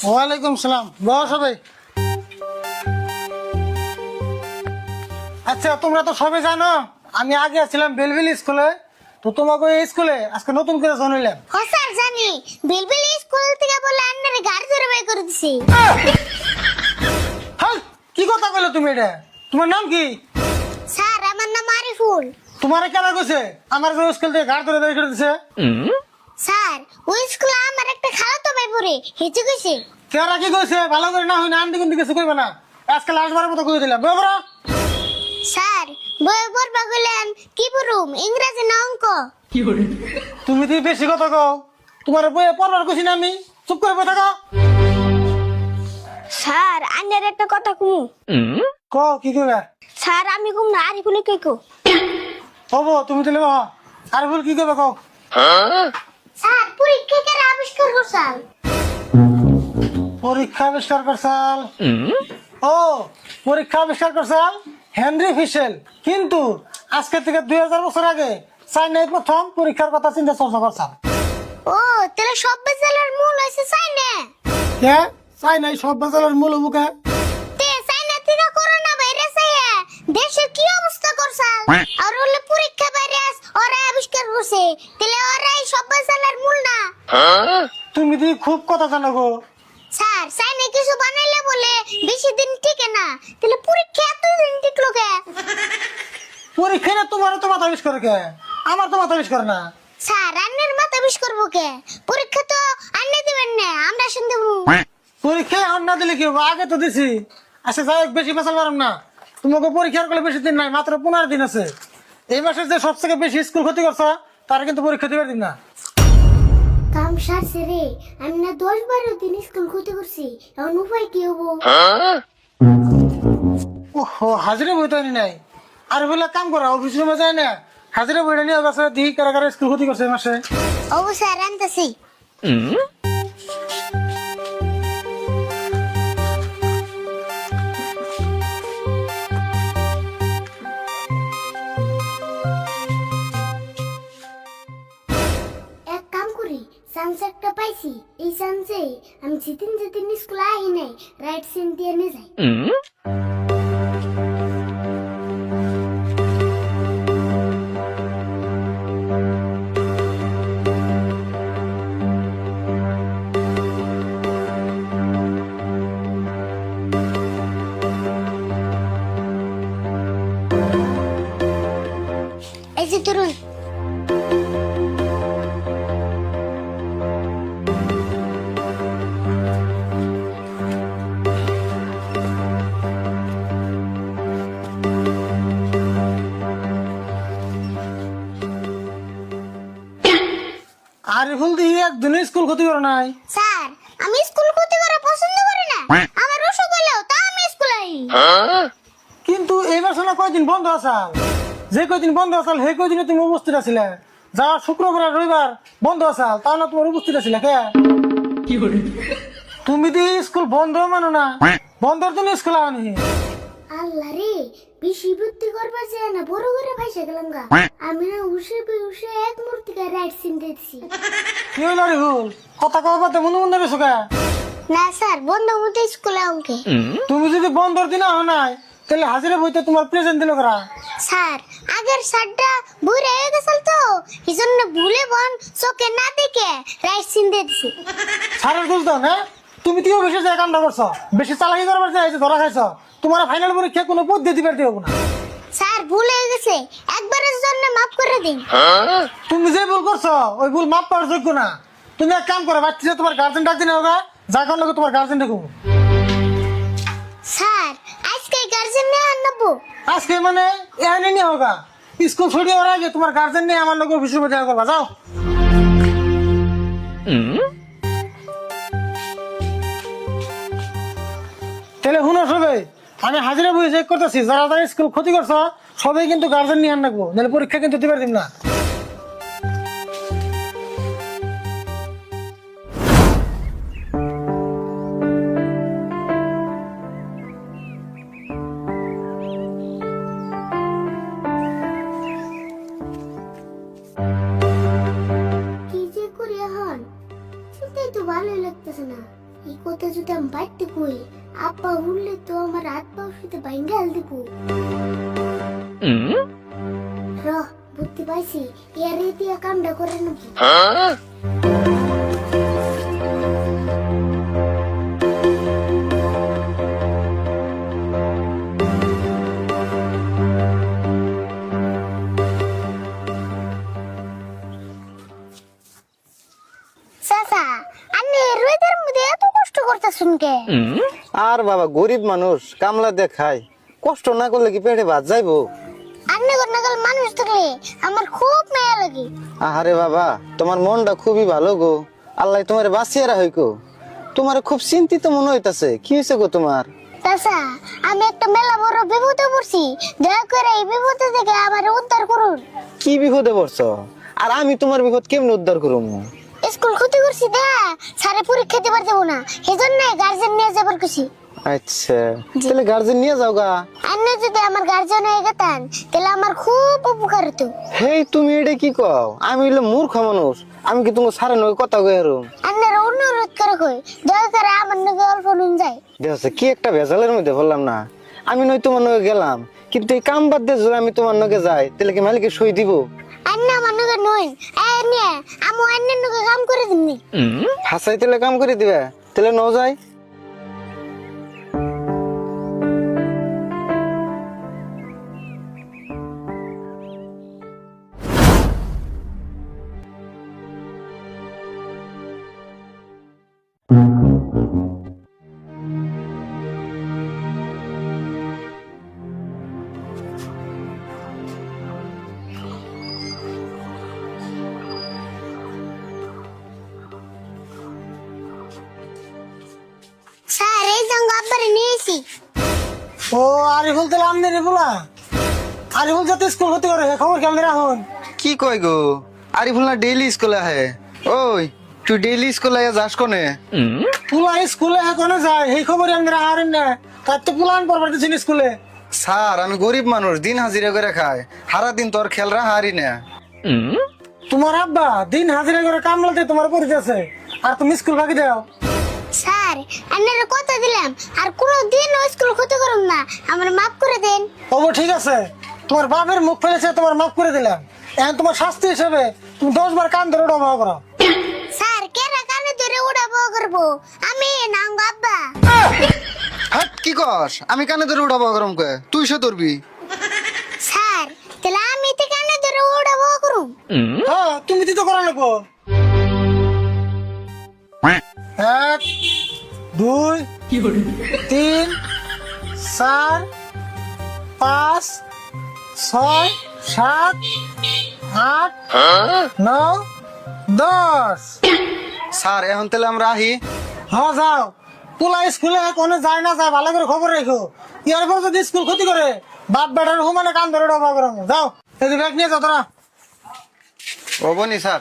ওয়ালাইকুম সালাম। বস সবাই। আচ্ছা, তোমরা তো সবাই জানো আমি আগে ছিলাম বেলভিল স্কুলে। তো তোমাকে এই স্কুলে আজকে নতুন করে জানাইলাম। ও স্যার জানি বিলবিল স্কুল থেকে বলে আন্নারে গাড়ি ধরে বের করে দিছি। হ্যাঁ, কি কথা বলে তুমি? এটা তোমার নাম কি? স্যার আমার নাম আরিফুল। তোমার কেন কইছে আমার স্কুল থেকে গাড়ি ধরে বের করে দিছে? স্যার ওই স্কুলে আমার একটা খালাতো ভাই পড়ে হেঁচে গেছে। কেরা কি কইছে? ভালো করে না হয় না আন্টি কিন্তু কিছু কইবে না। আজকে লাস্টবারের মতো কই দিলাম। বড় স্যার বই পড়বা গেলেন কি পড়ুম, ইংরেজি না অঙ্ক? তুমি তো বেশি কথা কও। তোমার বইয়ে পড়বার কইছি না আমি। চুপ করে বসে থাকো। স্যার আন্নার একটা কথা কুমু। ক কি কইবা? স্যার আমি কুম না আরিফুলে কে কো। হবো তুমি তাহলে বাবা আর বল কি কইবা কও। স্যার পরীক্ষা করে আবিষ্কার করছাল। পরীক্ষা আবিষ্কার করছাল? ও পরীক্ষা আবিষ্কার করছাল হেনরি ফিশেল। কিন্তু আজকে থেকে 2000 বছর আগে চাইনায় প্রথম পরীক্ষার কথা চিন্তা চর্চা করছাল। ও তাহলে সব বেজালের মূল হইছে চাইনা। কে চাইনাই সব বাজারের মূল মুখে? তে চাইনা থেকে করোনা ভাইরাস আইয়া দেশের কি অবস্থা করছাল? আর হলে পরীক্ষা ভাইরাস ওরা আবিষ্কার করছে, তাহলে ওরাই সব বেজালের মূল না? তুমি দি খুব কথা জানো গো। স্যার চাইনা কিছু বানাইলে বলে বেশি দিন টিকে না, তাহলে পরীক্ষা এতদিন টিকলো কে? পরীক্ষা না তোমার তো মাথা বিষ করে কে? আমার তো মাথা বিষ করে না। স্যার আন্নের মাথা বিষ করবো কে? পরীক্ষা তো আন্নে দিবেন না, আমরা শুনতে পরীক্ষায় আর না দিলে কি হবে? আগে তো দিছি। আচ্ছা যাই হোক, বেশি বেসাল পারম না। তোমাকে পরীক্ষার করলে বেশি দিন নাই, মাত্র 15 দিন আছে। এই মাসে যে সবথেকে বেশি স্কুল ক্ষতি করছো তারা কিন্তু পরীক্ষা দিবার দিন না। কাম সারছে রে, আমি না 10-12 দিন স্কুল ক্ষতি করছি, এখন উপায় কি হবো? ওহো, হাজিরা বই তো আনি নাই। আর বলে কাম করা, অফিস রুমে যায় না, হাজিরা বইটা নিয়ে গেছে। দিই কারা কারা স্কুল ক্ষতি করছে এই মাসে। ও স্যার আনতেছি। এক কাম করি, চান্স একটা পাইছি। এই চান্সে আমি যেদিন যেদিন স্কুলে আই নাই রাইট সিন দিয়ে নিয়ে যাই। এই যে তরুণ, আরে ভুল দিয়ে একদিন স্কুল ক্ষতি করে নাই। স্যার আমি স্কুল ক্ষতি করা পছন্দ করি না। আমার অসুখ হলেও তা আমি স্কুলে আই। কিন্তু এই মাসে না কয়দিন বন্ধ আসাল। যে কয়দিন বন্ধ আসাল সেই কয়দিনে তুমি উপস্থিত আছিলে। যা শুক্রবার আর রবিবার বন্ধ আসাল তা না তোমার উপস্থিত আছিলে কে? তুমি তো স্কুল বন্ধ মানো না, বন্ধের দিন স্কুল আনি। আল্লাহ রে, বেশি বুদ্ধি করবার যায় না, বড় করে ভাইসা গেলাম গা। আমি না উসে উসে এক মূর্তিকা রাইট সিন দিয়েছি। কি হইল রে ভুল? কথা কবার মনে মনে বেশো কে? না স্যার বন্ধু মতো স্কুলে অঙ্কে। তুমি যদি বন্ধের দিন আহ নাই তাহলে হাজিরা বইতে তোমার প্রেজেন্ট দিল করা। স্যার আগের শার্টটা বুড়ে হয়ে গেছিল তো, এই জন্য ভুলে বন চোখে না দেখে রাইট সিন দিয়েছি। সারের দোষ দাও না? তুমি তো বেশি যায় কামটা করছো, বেশি চালাকি করবার যায় ধরা খাইছো। তোমার ফাইনাল পরীক্ষা কোনো পদ্ধতি দিবার দিব না। স্যার ভুল হয়ে গেছে, একবারের জন্য মাফ করে দিন। তুমি যে ভুল করছো ওই ভুল মাপ পাওয়ার যোগ্য না। তুমি এক কাম করো, বাচ্চা তোমার গার্জেন ডাক দিনে হোগা, যা কারণ লোক তোমার গার্জেন ডাকবো। স্যার আজকে গার্জেন নিয়ে আনবো। আজকে মানে এখানে নিয়ে হোগা, স্কুল ছুটি হওয়ার আগে তোমার গার্জেন নিয়ে আমার লোক অফিসের মধ্যে দেখা করবা। যাও। তাহলে শুনো সবাই, আমি হাজিরা বই চেক করতেছি। যারা যারা স্কুল ক্ষতি করছো সবাই কিন্তু গার্জেন নিয়ে আন রাখবো, নাহলে পরীক্ষা কিন্তু দিবার দিন না। কি যে করি এখন, সেটাই তো ভালোই লাগতেছে না। এই কথা যদি আমি বাড়তে কই আব্বা উঠলে তো আমার হাত পা শুতে ভাঙ্গাল দিব। বুদ্ধি পাইছি, এর দিয়া কামটা করে নাকি। চাচা, আপনি রোদের মধ্যে এত কষ্ট করতেছেন কে? আর বাবা গরিব মানুষ, কামলা দিয়ে খায়, কষ্ট না করলে কি পেটে ভাত যাইবো? আপনি নাগাল মানুষ থাকলে আমার খুব মায়া লাগে। আরে বাবা, তোমার মনটা খুবই ভালো গো, আল্লাহ তোমার বাঁচিয়ে রাখো গো। তোমার খুব চিন্তিত মনে হইতাছে, কি হয়েছে গো তোমার? চাচা, আমি একটা মেলা বড় বিপদে পড়ছি, দয়া করে এই বিপদ থেকে আমার উদ্ধার করুন। কি বিপদে পড়ছো? আর আমি তোমার বিপদ কেমনে উদ্ধার করবো? স্কুল ক্ষতি করছি দা, সারে পরীক্ষা দিবার যাবো না, সেজন্য গার্জেন নিয়ে যাবার খুশি। আচ্ছা, তাহলে গার্জেন নিয়ে যাও গা। আপনি যদি আমার গার্জেন হয়ে গেতেন তাহলে আমার খুব উপকার হতো। হেই, তুমি এটা কি কও? আমি হইলে মূর্খ মানুষ, আমি কি তোমার সারে নয় কথা কই আরো? আপনারা অনুরোধ করে কই, দয়া করে আমার নাকি অল্প নুন যায়। দেখো কি একটা ভেজালের মধ্যে বললাম না, আমি নয় তোমার নগে গেলাম, কিন্তু এই কাম বাদ দিয়ে যদি আমি তোমার নগে যাই তাহলে কি মালিকে সই দিব? আন্না আমার নাকি নই, নিয়ে আমি অন্যের নাকি কাম করে দিমনি। হাসাই তাহলে কাম করে দিবে, তাহলে ন যাই। স্যার, এই জঙ্গ আব্বারে নিয়েছি। ও আরিফুল, তাহলে আমনে রে বলা আরিফুল যাতে স্কুল ক্ষতি করে খবর কেমন রাখুন। কি কয় গো? আরিফুল না ডেইলি স্কুলে আহে? ওই তুই ডেইলি স্কুলে যাস কোনে? পুলা স্কুলে এখনো যায়, সেই খবর আমরা হারেন না, তার তো পুলান পড়বার দিচ্ছেন স্কুলে। স্যার, আমি গরিব মানুষ, দিন হাজিরা করে খাই, সারা দিন তোর খেলরা হারি না। তোমার আব্বা দিন হাজিরা করে কামলাতে তোমার পরিচয়, আর তুমি স্কুল ফাঁকি দাও। স্যার, আপনারা কথা দিলাম আর কোনোদিন স্কুল ক্ষতি করুন না, আমার মাফ করে দেন। ও ঠিক আছে, তোমার বাপের মুখ ফেলেছে, তোমার মাফ করে দিলাম। এখন তোমার শাস্তি হিসেবে তুমি 10 বার কান ধরে ব্যবহার করো। স্যার, কেরা কানে ধরে উড়াবো করবো? আমি নাঙ্গ আব্বা। হাট, কি কস? আমি কানে ধরে উঠাবো গরম কে? তুই সে ধরবি? স্যার, তাহলে আমি তো কানে ধরে উড়াবো করুম। হ্যাঁ, তুমি তো করা লাগবো। 1 2 3 4 5 6 7 8 9 10। স্যার, এখন তাহলে আমরা আহি। হ্যাঁ যাও, পোলা স্কুলে কোনো যায় না যায়, ভালো করে খবর রেখো। এরপর যদি স্কুল ক্ষতি করে বাপ বেটার হুমানে কান ধরে ডবা করো। যাও, এই ব্যাগ নিয়ে যাও তোরা। ও বনি স্যার।